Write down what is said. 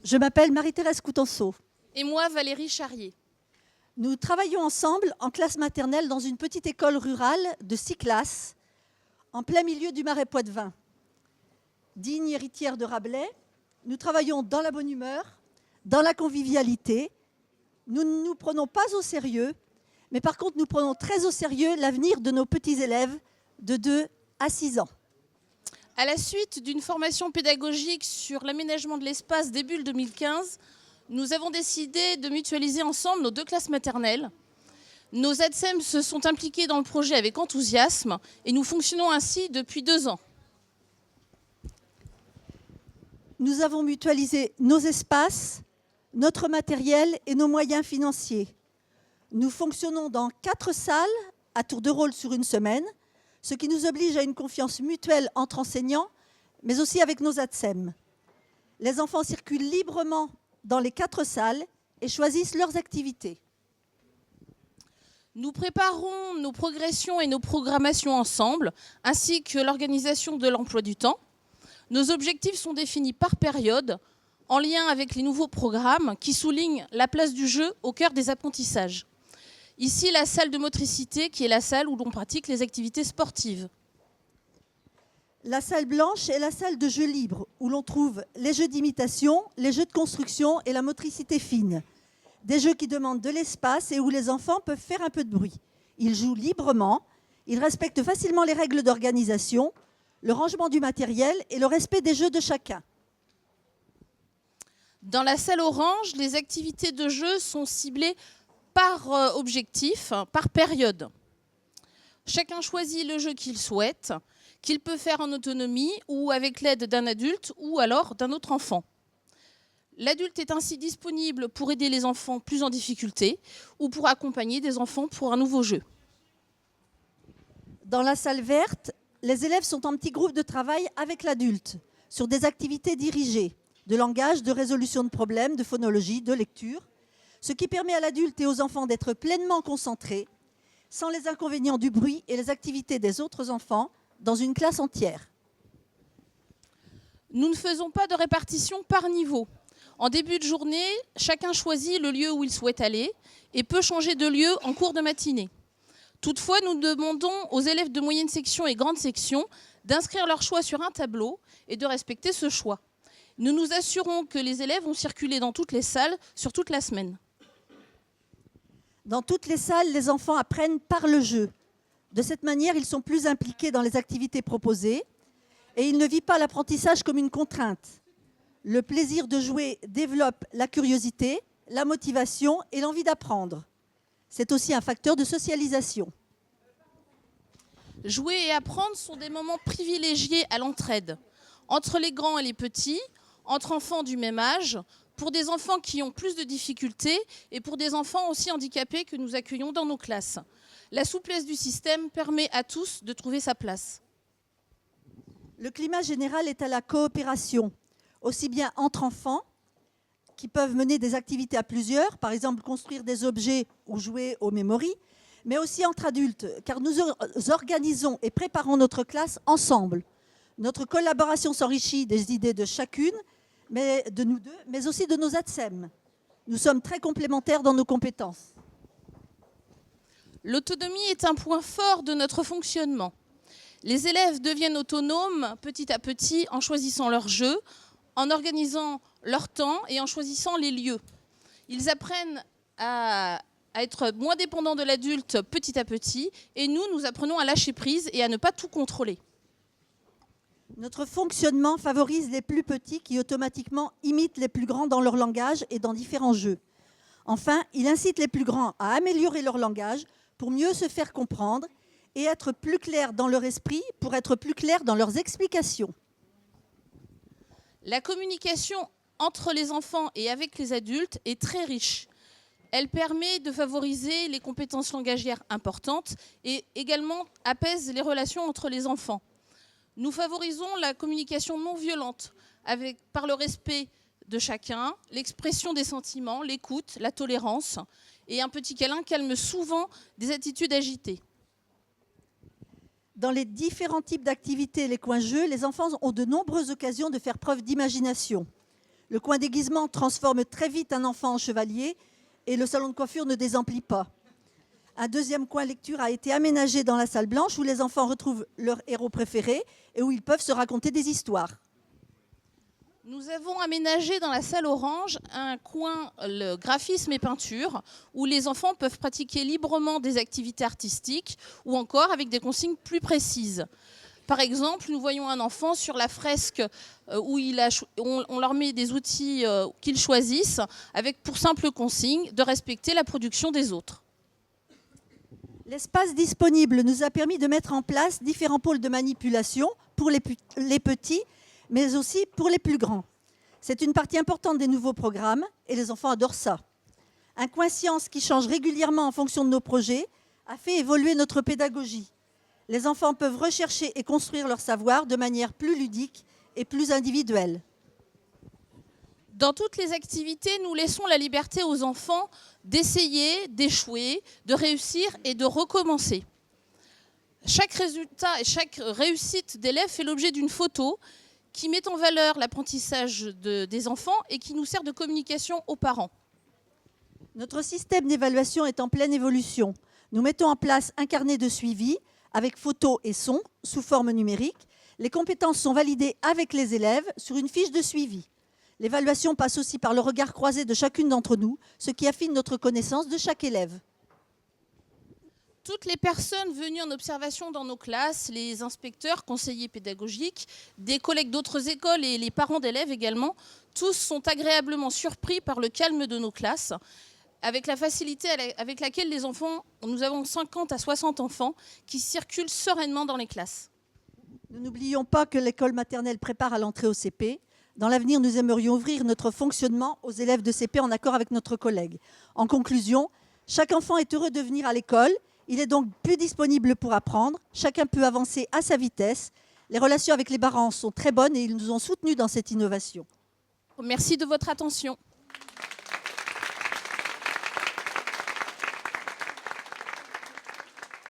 Je m'appelle Marie-Thérèse Coutenceau. Et moi, Valérie Charrier. Nous travaillons ensemble en classe maternelle dans une petite école rurale de 6 classes, en plein milieu du Marais Poitevin. Digne héritière de Rabelais, nous travaillons dans la bonne humeur, dans la convivialité. Nous ne nous prenons pas au sérieux, mais par contre, nous prenons très au sérieux l'avenir de nos petits élèves de 2 à 6 ans. À la suite d'une formation pédagogique sur l'aménagement de l'espace début 2015, nous avons décidé de mutualiser ensemble nos 2 classes maternelles. Nos ADSEM se sont impliqués dans le projet avec enthousiasme et nous fonctionnons ainsi depuis 2 ans. Nous avons mutualisé nos espaces, notre matériel et nos moyens financiers. Nous fonctionnons dans 4 salles à tour de rôle sur une semaine, ce qui nous oblige à une confiance mutuelle entre enseignants, mais aussi avec nos ADSEM. Les enfants circulent librement dans les 4 salles et choisissent leurs activités. Nous préparons nos progressions et nos programmations ensemble, ainsi que l'organisation de l'emploi du temps. Nos objectifs sont définis par période, en lien avec les nouveaux programmes qui soulignent la place du jeu au cœur des apprentissages. Ici, la salle de motricité, qui est la salle où l'on pratique les activités sportives. La salle blanche est la salle de jeux libres, où l'on trouve les jeux d'imitation, les jeux de construction et la motricité fine. Des jeux qui demandent de l'espace et où les enfants peuvent faire un peu de bruit. Ils jouent librement, ils respectent facilement les règles d'organisation, le rangement du matériel et le respect des jeux de chacun. Dans la salle orange, les activités de jeu sont ciblées par objectif, par période. Chacun choisit le jeu qu'il souhaite, qu'il peut faire en autonomie ou avec l'aide d'un adulte ou alors d'un autre enfant. L'adulte est ainsi disponible pour aider les enfants plus en difficulté ou pour accompagner des enfants pour un nouveau jeu. Dans la salle verte, les élèves sont en petits groupes de travail avec l'adulte sur des activités dirigées, de langage, de résolution de problèmes, de phonologie, de lecture, ce qui permet à l'adulte et aux enfants d'être pleinement concentrés, sans les inconvénients du bruit et les activités des autres enfants, dans une classe entière. Nous ne faisons pas de répartition par niveau. En début de journée, chacun choisit le lieu où il souhaite aller et peut changer de lieu en cours de matinée. Toutefois, nous demandons aux élèves de moyenne section et grande section d'inscrire leur choix sur un tableau et de respecter ce choix. Nous nous assurons que les élèves vont circuler dans toutes les salles sur toute la semaine. Dans toutes les salles, les enfants apprennent par le jeu. De cette manière, ils sont plus impliqués dans les activités proposées et ils ne vivent pas l'apprentissage comme une contrainte. Le plaisir de jouer développe la curiosité, la motivation et l'envie d'apprendre. C'est aussi un facteur de socialisation. Jouer et apprendre sont des moments privilégiés à l'entraide, entre les grands et les petits, entre enfants du même âge, pour des enfants qui ont plus de difficultés et pour des enfants aussi handicapés que nous accueillons dans nos classes. La souplesse du système permet à tous de trouver sa place. Le climat général est à la coopération, aussi bien entre enfants, qui peuvent mener des activités à plusieurs, par exemple construire des objets ou jouer aux mémories, mais aussi entre adultes, car nous organisons et préparons notre classe ensemble. Notre collaboration s'enrichit des idées de chacune, mais de nous deux, mais aussi de nos ADSEM. Nous sommes très complémentaires dans nos compétences. L'autonomie est un point fort de notre fonctionnement. Les élèves deviennent autonomes petit à petit en choisissant leur jeu, en organisant leur temps et en choisissant les lieux. Ils apprennent à être moins dépendants de l'adulte petit à petit et nous apprenons à lâcher prise et à ne pas tout contrôler. Notre fonctionnement favorise les plus petits qui automatiquement imitent les plus grands dans leur langage et dans différents jeux. Enfin, il incite les plus grands à améliorer leur langage pour mieux se faire comprendre et être plus clairs dans leur esprit pour être plus clairs dans leurs explications. La communication entre les enfants et avec les adultes est très riche. Elle permet de favoriser les compétences langagières importantes et également apaise les relations entre les enfants. Nous favorisons la communication non violente par le respect de chacun, l'expression des sentiments, l'écoute, la tolérance et un petit câlin calme souvent des attitudes agitées. Dans les différents types d'activités et les coins jeux, les enfants ont de nombreuses occasions de faire preuve d'imagination. Le coin déguisement transforme très vite un enfant en chevalier et le salon de coiffure ne désemplit pas. Un deuxième coin lecture a été aménagé dans la salle blanche où les enfants retrouvent leurs héros préférés et où ils peuvent se raconter des histoires. Nous avons aménagé dans la salle orange un coin le graphisme et peinture où les enfants peuvent pratiquer librement des activités artistiques ou encore avec des consignes plus précises. Par exemple, nous voyons un enfant sur la fresque où on leur met des outils qu'ils choisissent avec pour simple consigne de respecter la production des autres. L'espace disponible nous a permis de mettre en place différents pôles de manipulation pour les petits, mais aussi pour les plus grands. C'est une partie importante des nouveaux programmes et les enfants adorent ça. Un coin science qui change régulièrement en fonction de nos projets a fait évoluer notre pédagogie. Les enfants peuvent rechercher et construire leur savoir de manière plus ludique et plus individuelle. Dans toutes les activités, nous laissons la liberté aux enfants d'essayer, d'échouer, de réussir et de recommencer. Chaque résultat et chaque réussite d'élève fait l'objet d'une photo qui met en valeur l'apprentissage des enfants et qui nous sert de communication aux parents. Notre système d'évaluation est en pleine évolution. Nous mettons en place un carnet de suivi avec photos et sons sous forme numérique. Les compétences sont validées avec les élèves sur une fiche de suivi. L'évaluation passe aussi par le regard croisé de chacune d'entre nous, ce qui affine notre connaissance de chaque élève. Toutes les personnes venues en observation dans nos classes, les inspecteurs, conseillers pédagogiques, des collègues d'autres écoles et les parents d'élèves également, tous sont agréablement surpris par le calme de nos classes, avec la facilité avec laquelle les enfants, nous avons 50 à 60 enfants qui circulent sereinement dans les classes. Nous n'oublions pas que l'école maternelle prépare à l'entrée au CP. Dans l'avenir, nous aimerions ouvrir notre fonctionnement aux élèves de CP en accord avec notre collègue. En conclusion, chaque enfant est heureux de venir à l'école. Il est donc plus disponible pour apprendre. Chacun peut avancer à sa vitesse. Les relations avec les parents sont très bonnes et ils nous ont soutenus dans cette innovation. Merci de votre attention.